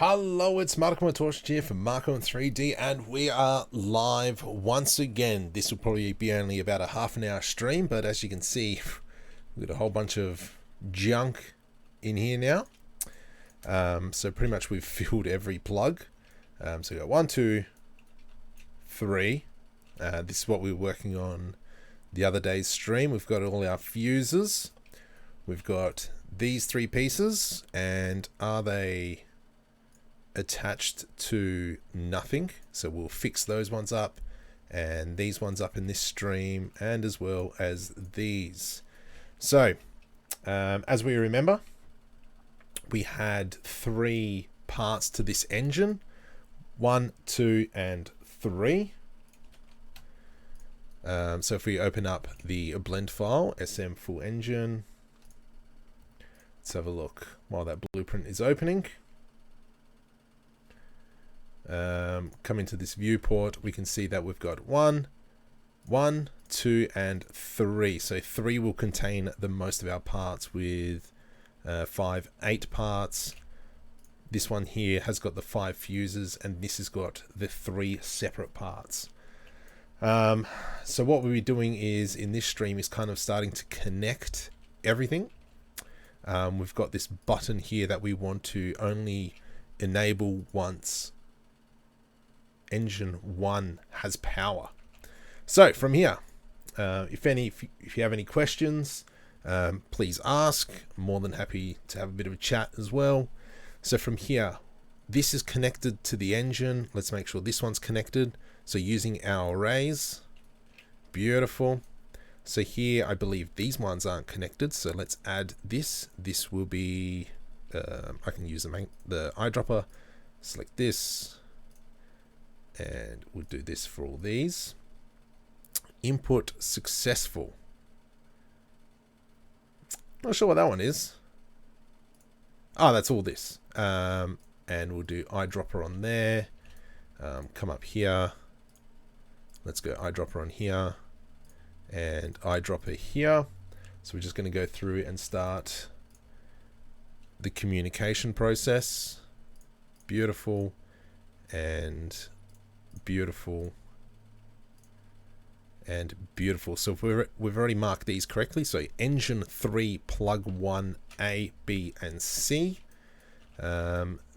Hello, it's Marco Matorch here from Marco in 3D, and we are live once again. This will probably be only about a half an hour stream, but as you can see, we've got a whole bunch of junk in here now. So pretty much we've filled every plug. So we got 1, 2, 3. This is what we were working on the other day's stream. We've got all our fuses. We've got these 3 pieces, and are they attached to nothing? So we'll fix those ones up and these ones up in this stream, and as well as these. So as we remember, we had 3 parts to this engine: 1, 2, and 3. So if we open up the blend file, SM full engine, let's have a look while that blueprint is opening. Come into this viewport, we can see that we've got 1, 2, and 3. So 3 will contain the most of our parts, with 5, 8 parts. This one here has got the 5 fuses, and this has got the 3 separate parts. So what we'll be doing is, in this stream, is kind of starting to connect everything. We've got this button here that we want to only enable once engine 1 has power. So from here, if you have any questions, please ask. I'm more than happy to have a bit of a chat as well. So from here, this is connected to the engine. Let's make sure this one's connected. So using our arrays, beautiful. So here, I believe these ones aren't connected. So let's add this. This will be, I can use the eyedropper, select this, and we'll do this for all these. Input successful. Not sure what that one is. Oh, that's all this. And we'll do eyedropper on there. Come up here. Let's go eyedropper on here and eyedropper here. So we're just going to go through and start the communication process. Beautiful and beautiful and beautiful. So if we've already marked these correctly. So engine 3, plug 1, A, B, and C.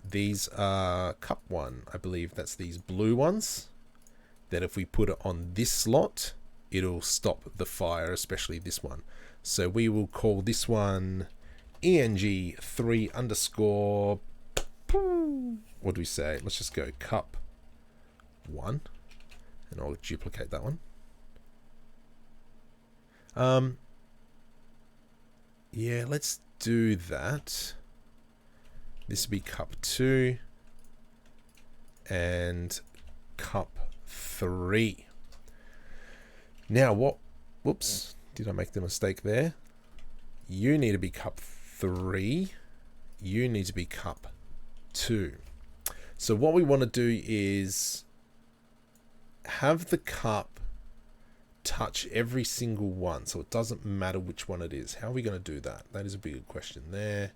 These are cup 1. I believe that's these blue ones. That if we put it on this slot, it'll stop the fire, especially this one. So we will call this one ENG3 underscore, what do we say? Let's just go cup 1, and I'll duplicate that one. Yeah, let's do that. This will be cup 2 and cup 3. Now whoops, did I make the mistake there? You need to be cup 3. You need to be cup 2. So what we want to do is have the cup touch every single one, so it doesn't matter which one it is. How are we going to do that? That is a big question there.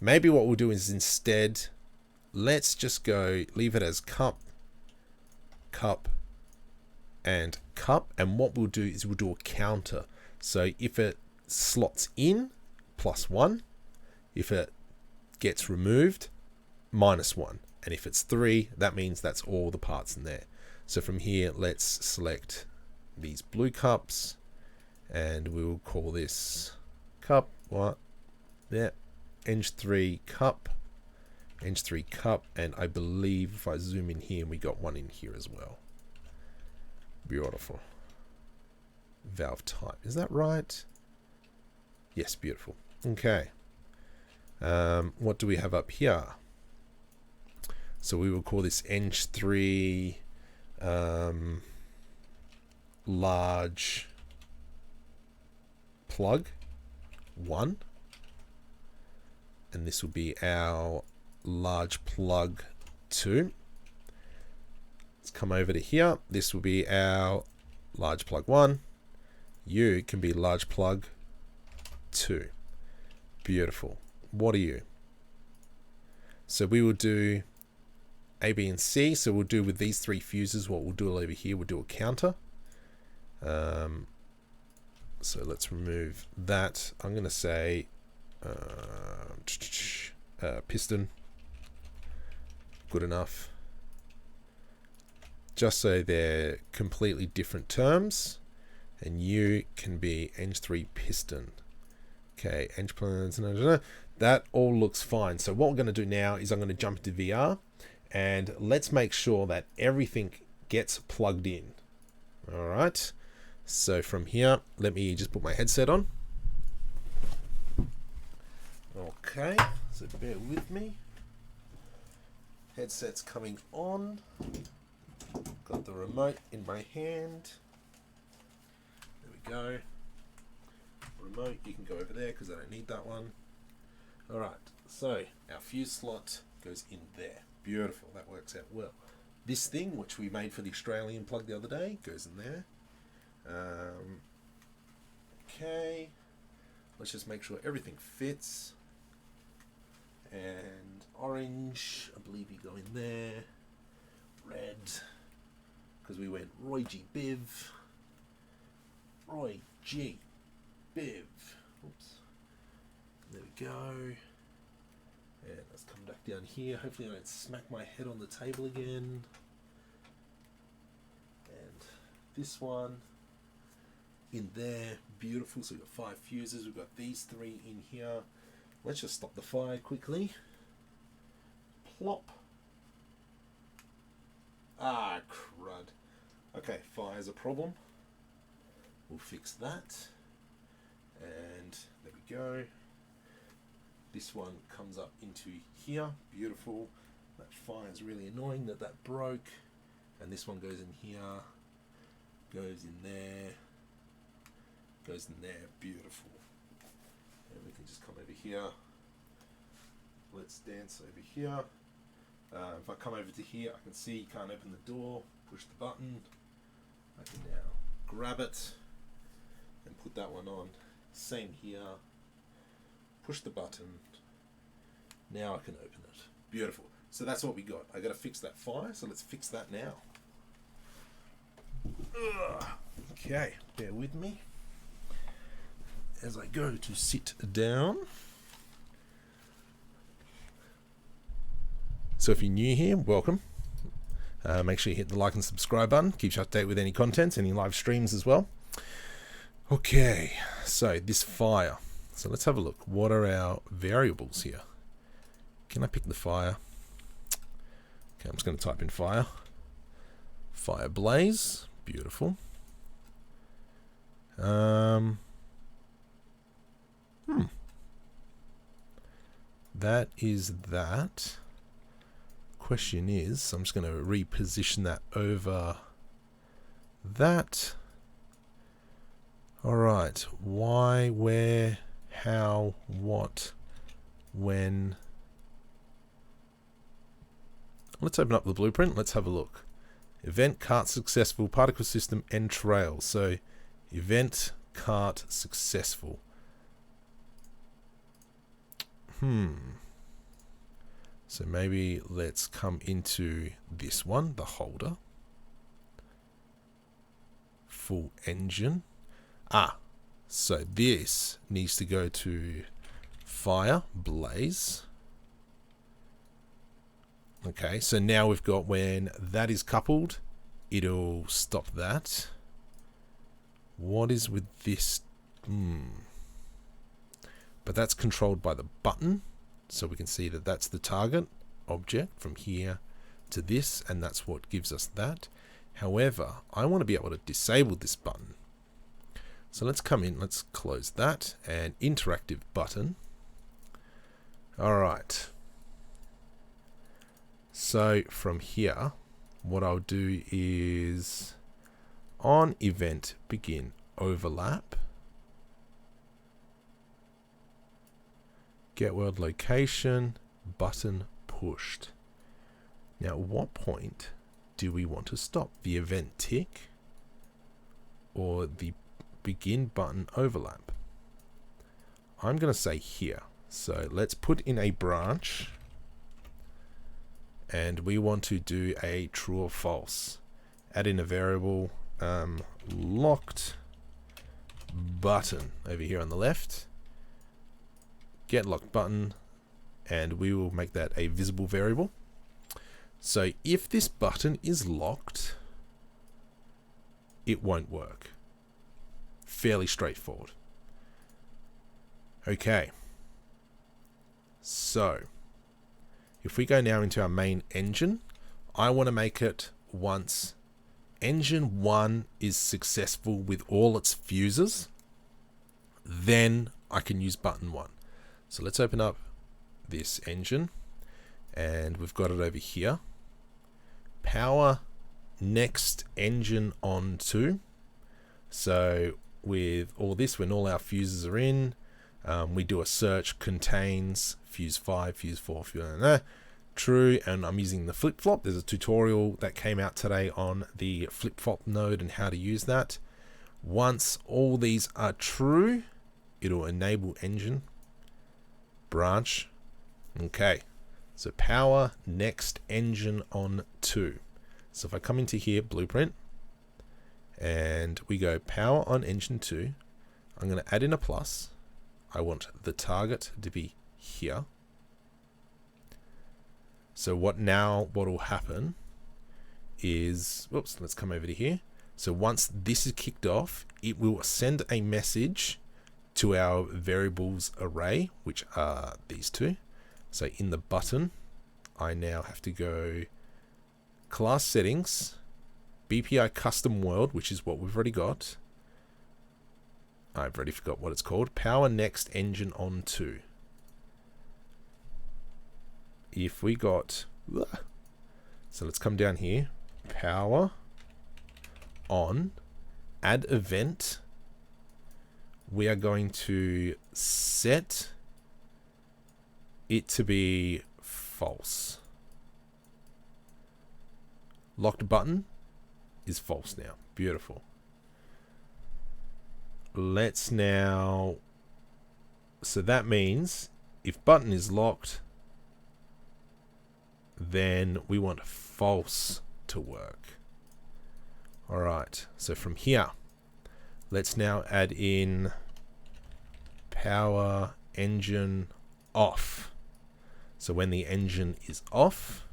Maybe what we'll do is, instead, let's just go leave it as cup, cup, and cup. And what we'll do is we'll do a counter. So if it slots in, +1. If it gets removed, -1. And if it's 3, that means that's all the parts in there. So from here, let's select these blue cups, and we will call this cup, what? Yeah, Eng3 cup, Eng3 cup, and I believe if I zoom in here, we got one in here as well. Beautiful. Valve type, is that right? Yes, beautiful. Okay. What do we have up here? So we will call this Eng3 large plug 1, and this will be our large plug 2. Let's come over to here. This will be our large plug 1. You can be large plug 2. Beautiful. what are you? So we will do A, B, and C. So we'll do with these 3 fuses, what we'll do over here, we'll do a counter. So let's remove that. I'm going to say piston. Good enough. Just so they're completely different terms. And U can be eng3 piston. Okay, eng plans. That all looks fine. So what we're going to do now is I'm going to jump into VR. And let's make sure that everything gets plugged in. All right. So from here, let me just put my headset on. Okay, so bear with me. Headset's coming on. Got the remote in my hand. There we go. Remote, you can go over there because I don't need that one. All right, so our fuse slot goes in there. Beautiful, that works out well. This thing, which we made for the Australian plug the other day, goes in there. Okay, let's just make sure everything fits. And orange, I believe you go in there. Red, because we went Roy G. Biv. Roy G. Biv. Oops. There we go. And let's come back down here. Hopefully I don't smack my head on the table again. And this one in there. Beautiful. So we've got 5 fuses. We've got these 3 in here. Let's just stop the fire quickly. Plop. Ah, crud. Okay, fire's a problem. We'll fix that. And there we go. This one comes up into here. Beautiful. That fire is really annoying that broke. And this one goes in here. Goes in there. Goes in there. Beautiful. And we can just come over here. Let's dance over here. If I come over to here, I can see you can't open the door. Push the button. I can now grab it and put that one on. Same here. Push the button. Now I can open it. Beautiful. So that's what we got. I got to fix that fire, so let's fix that now. Okay, bear with me as I go to sit down. So if you're new here, welcome. Make sure you hit the like and subscribe button. Keeps you up to date with any contents, any live streams as well. Okay, so this fire. So let's have a look. What are our variables here? Can I pick the fire? Okay, I'm just going to type in fire. Fire blaze. Beautiful. That is that. Question is, I'm just going to reposition that over that. All right. Why, where, how, what, when. Let's open up the blueprint. Let's have a look. Event cart successful, particle system and trail. So event cart successful. So maybe let's come into this one, the holder. Full engine. So this needs to go to fire, blaze. Okay, so now we've got when that is coupled, it'll stop that. What is with this? But that's controlled by the button. So we can see that that's the target object from here to this, and that's what gives us that. However, I want to be able to disable this button. So let's come in, let's close that, and interactive button. All right. So from here, what I'll do is on event begin overlap. Get world location, button pushed. Now, at what point do we want to stop? The event tick or the begin button overlap? I'm going to say here. So let's put in a branch, and we want to do a true or false. Add in a variable locked button over here on the left. Get locked button, and we will make that a visible variable. So if this button is locked, it won't work. Fairly straightforward. Okay. So if we go now into our main engine, I want to make it once engine 1 is successful with all its fuses, then I can use button 1. So let's open up this engine, and we've got it over here. Power next engine on 2. So with all this, when all our fuses are in, we do a search, contains fuse 5, fuse 4, fuse true, and I'm using the flip-flop. There's a tutorial that came out today on the flip-flop node and how to use that. Once all these are true, it'll enable engine branch. Okay, so power next engine on 2. So if I come into here, blueprint, and we go power on engine 2, I'm going to add in a plus. I want the target to be here. So what will happen is, whoops, let's come over to here. So once this is kicked off, it will send a message to our variables array, which are these two. So in the button, I now have to go class settings, BPI custom world, which is what we've already got. I've already forgot what it's called. Power next engine on 2. If we got, so let's come down here, power on, add event. We are going to set it to be false. Locked button is false now. Beautiful. Let's now, so that means if button is locked, then we want false to work. All right, so from here, let's now add in power engine off. So when the engine is off,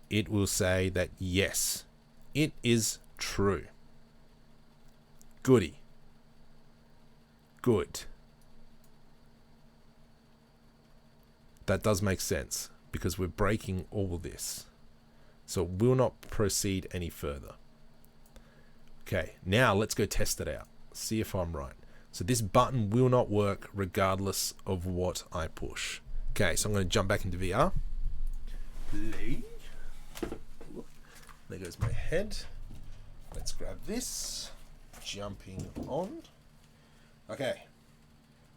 it will say that yes, it is true. Goody. Good. That does make sense because we're breaking all this. So it will not proceed any further. Okay, now let's go test it out. See if I'm right. So this button will not work regardless of what I push. Okay, so I'm going to jump back into VR. Play. There goes my head. Let's grab this. Jumping on. Okay,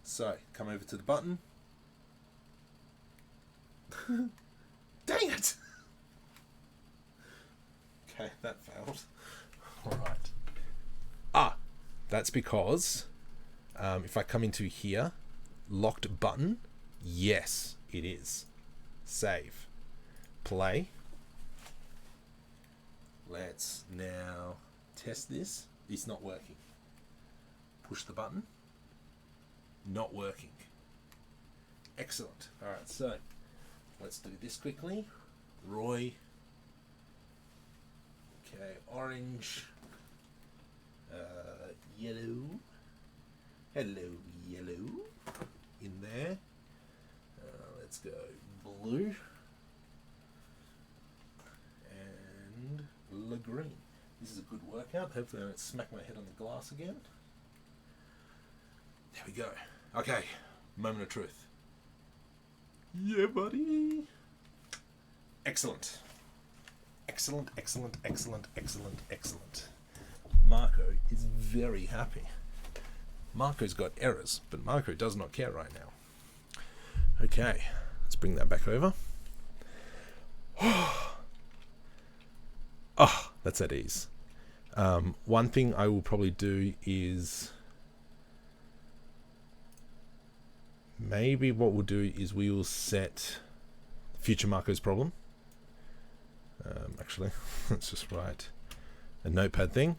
so come over to the button. Dang it! Okay, that failed. Alright. That's because if I come into here, locked button, yes, it is. Save. Play. Let's now test this. It's not working. Push the button. Not working. Excellent. Alright, so let's do this quickly. Roy. Okay, orange. Yellow. Hello, yellow. In there. Let's go blue. And the green. This is a good workout. Hopefully I don't smack my head on the glass again. There we go. Okay, moment of truth. Yeah, buddy. Excellent. Excellent, excellent, excellent, excellent, excellent. Marco is very happy. Marco's got errors, but Marco does not care right now. Okay, let's bring that back over. Oh, that's at ease. One thing I will probably do is maybe what we'll do is we will set future Marco's problem. Actually, let's just write a notepad thing.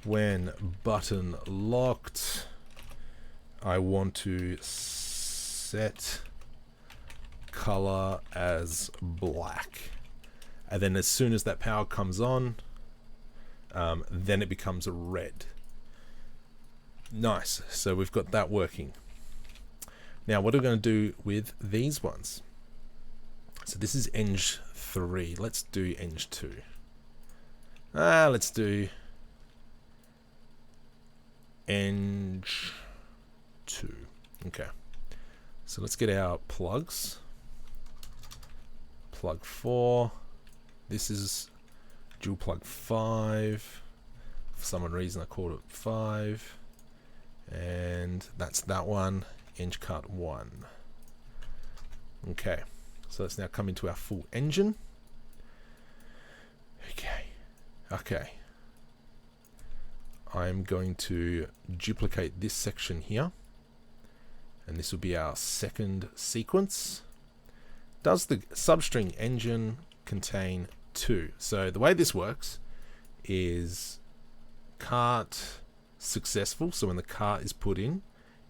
When button locked, I want to set color as black. And then as soon as that power comes on, then it becomes a red. Nice. So we've got that working. Now what are we going to do with these ones? So this is eng 3. Let's do eng 2. Let's do eng 2. Okay. So let's get our plugs. Plug 4. This is dual plug 5. For some reason I called it 5. And that's that one. Eng cut 1. Okay. So let's now come into our full engine. Okay. I'm going to duplicate this section here. And this will be our second sequence. Does the substring engine contain 2? So the way this works is cart successful. So when the cart is put in,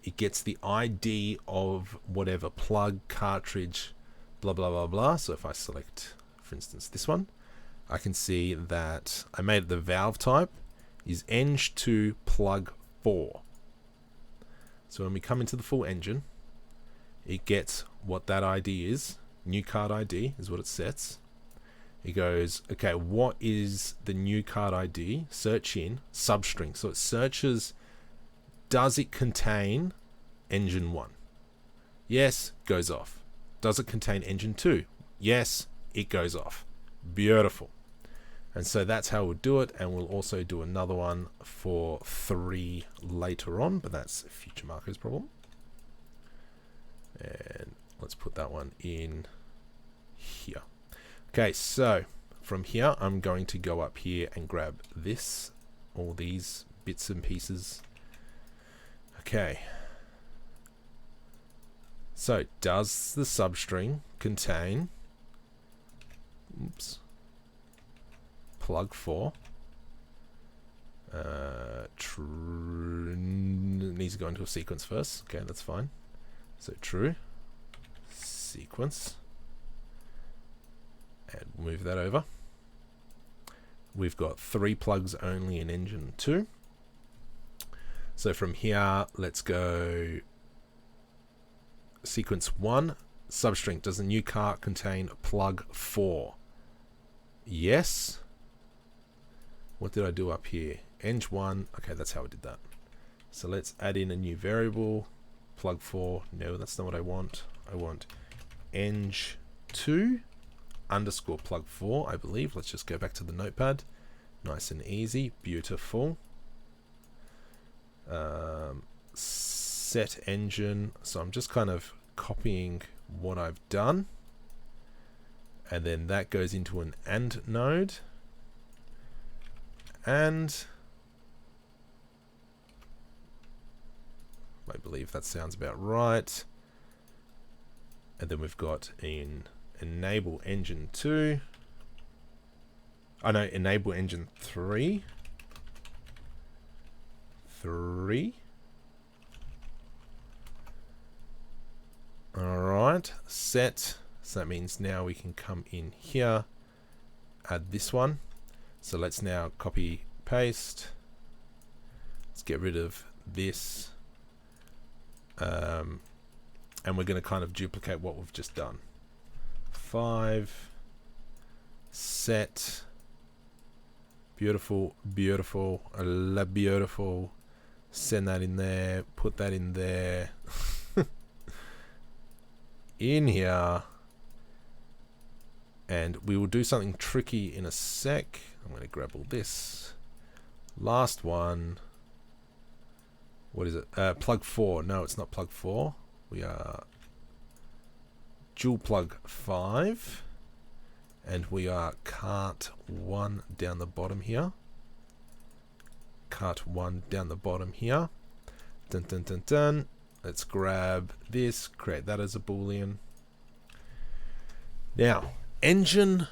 it gets the ID of whatever plug, cartridge, blah, blah, blah, blah. So if I select, for instance, this one, I can see that I made the valve type is eng2 plug 4. So when we come into the full engine, it gets what that ID is. New card ID is what it sets. It goes, okay, what is the new card ID? Search in substring. So it searches, does it contain engine 1? Yes, goes off. Does it contain engine 2? Yes, it goes off. Beautiful. And so that's how we'll do it. And we'll also do another one for 3 later on, but that's future Marco's problem. And let's put that one in here. Okay, so from here, I'm going to go up here and grab this, all these bits and pieces. Okay. So does the substring contain, plug 4, needs to go into a sequence first. Okay, that's fine. So true, sequence, and move that over. We've got 3 plugs only in engine 2. So from here, let's go sequence 1, substring. Does the new cart contain plug 4? Yes. What did I do up here? Eng1. Okay, that's how I did that. So let's add in a new variable. Plug 4. No, that's not what I want. I want eng2 underscore plug 4, I believe. Let's just go back to the notepad. Nice and easy. Beautiful. Set engine. So I'm just kind of copying what I've done. And then that goes into an AND node. And I believe that sounds about right. And then we've got in enable engine 2. Oh no, enable engine 3. 3. Alright, set. So that means now we can come in here, add this one. So let's now copy, paste. Let's get rid of this. And we're going to kind of duplicate what we've just done. 5. Set. Beautiful, beautiful, beautiful. Send that in there, put that in there. In here. And we will do something tricky in a sec. I'm going to grab all this. Last one. What is it? Plug 4. No, it's not plug 4. We are dual plug 5. And we are cart 1 down the bottom here. Cart 1 down the bottom here. Dun, dun, dun, dun. Let's grab this, create that as a Boolean. Now, engine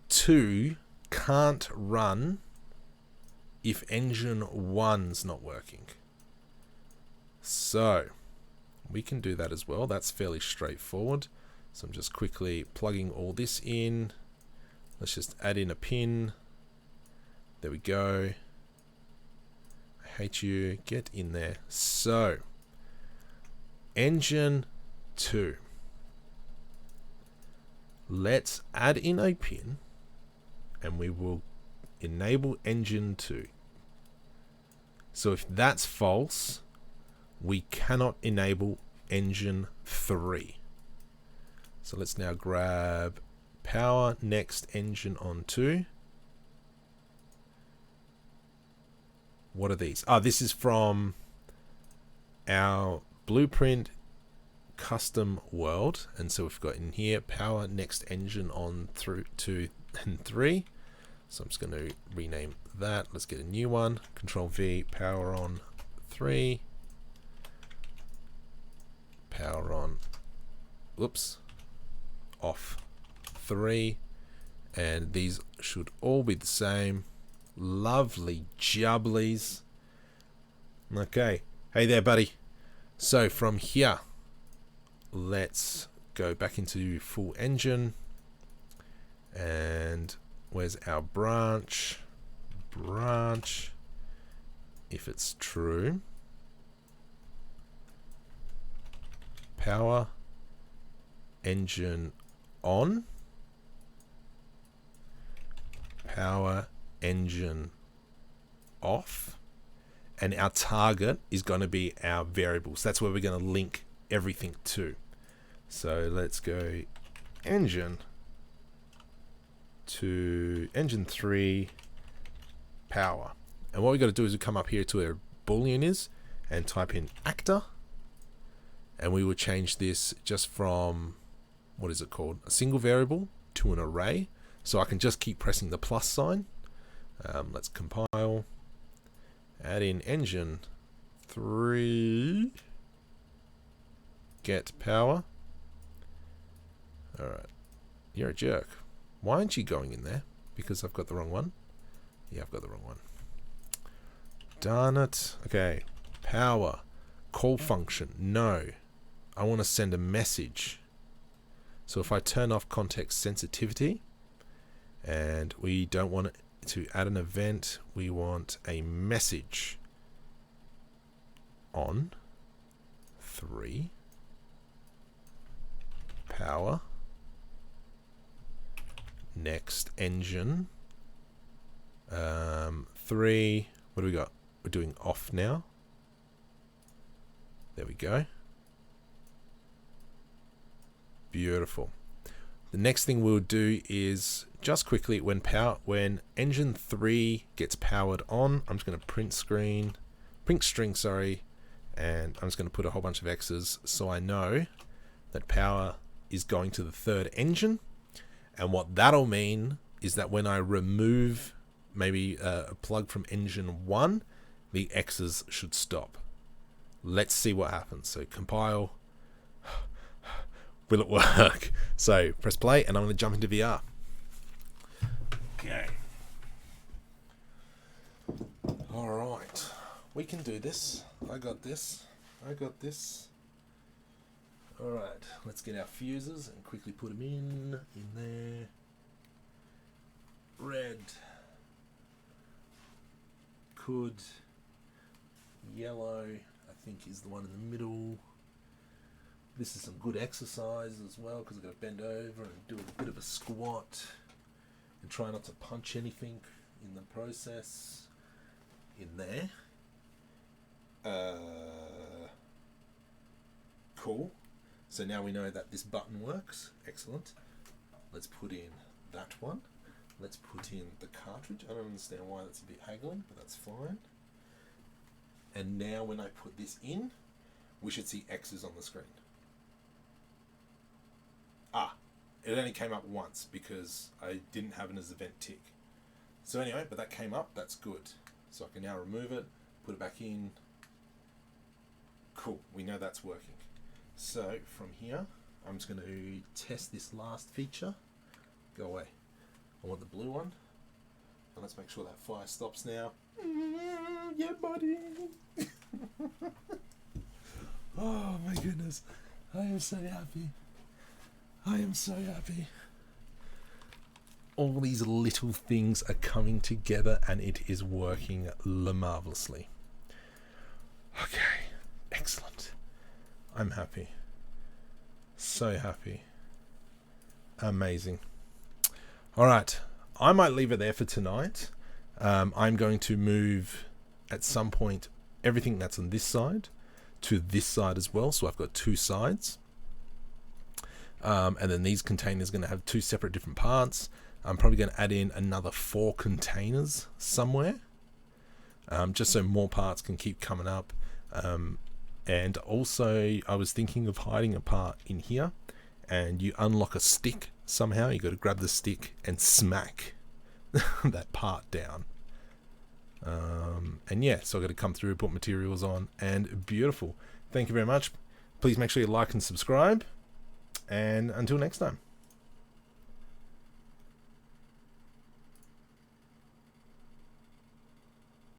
2 can't run if engine 1's not working. So we can do that as well. That's fairly straightforward. So I'm just quickly plugging all this in. Let's just add in a pin. There we go. I hate you. Get in there. So engine 2. Let's add in a pin and we will enable engine 2. So if that's false, we cannot enable engine 3. So let's now grab power next engine on 2. What are these? This is from our blueprint custom world, and so we've got in here power next engine on through 2 and 3. So I'm just going to rename that. Let's get a new one. Control V, power on 3, power on, whoops, off 3, and these should all be the same. Lovely jubblies. Okay, hey there buddy. So from here, let's go back into full engine, and where's our branch? If it's true, power engine on, power engine off, and our target is going to be our variables. That's where we're going to link everything to. So let's go engine to engine 3 power, and what we got to do is we come up here to where Boolean is and type in actor, and we will change this just from, what is it called, a single variable to an array. So I can just keep pressing the plus sign. Let's compile, add in engine 3, get power. Alright, you're a jerk. Why aren't you going in there? Because I've got the wrong one? Yeah, I've got the wrong one. Darn it. Okay, power, call function, no. I want to send a message. So if I turn off context sensitivity, and we don't want to add an event, we want a message on 3 power next engine 3. What do we got? We're doing off now. There we go. Beautiful. The next thing we'll do is just quickly, when engine 3 gets powered on, I'm just going to print string, and I'm just going to put a whole bunch of X's so I know that power is going to the 3rd engine. And what that'll mean is that when I remove maybe a plug from engine 1, the X's should stop. Let's see what happens. So compile. Will it work? So press play, and I'm going to jump into VR. Okay. All right. We can do this. I got this. All right. Let's get our fuses and quickly put them in there. Red. Could. Yellow, I think, is the one in the middle. This is some good exercise as well, because I've got to bend over and do a bit of a squat and try not to punch anything in the process in there. Cool. So now we know that this button works. Excellent. Let's put in that one. Let's put in the cartridge. I don't understand why that's a bit haggling, but that's fine. And now when I put this in, we should see X's on the screen. It only came up once because I didn't have it as event tick. So anyway, but that came up, that's good. So I can now remove it, put it back in, Cool, we know that's working. So from here, I'm just going to test this last feature. Go away. I want the blue one. And let's make sure that fire stops now. Yeah, buddy. Oh my goodness. I am so happy. I am so happy. All these little things are coming together and it is working marvelously. Okay, excellent. I'm happy. So happy. Amazing. All right, I might leave it there for tonight. I'm going to move at some point everything that's on this side to this side as well. So I've got two sides. And then these containers are going to have two separate different parts. I'm probably going to add in another 4 containers somewhere, just so more parts can keep coming up. And also I was thinking of hiding a part in here, and you unlock a stick somehow. You got to grab the stick and smack that part down. And yeah, so I've got to come through, put materials on, and beautiful. Thank you very much. Please make sure you like and subscribe, and until next time.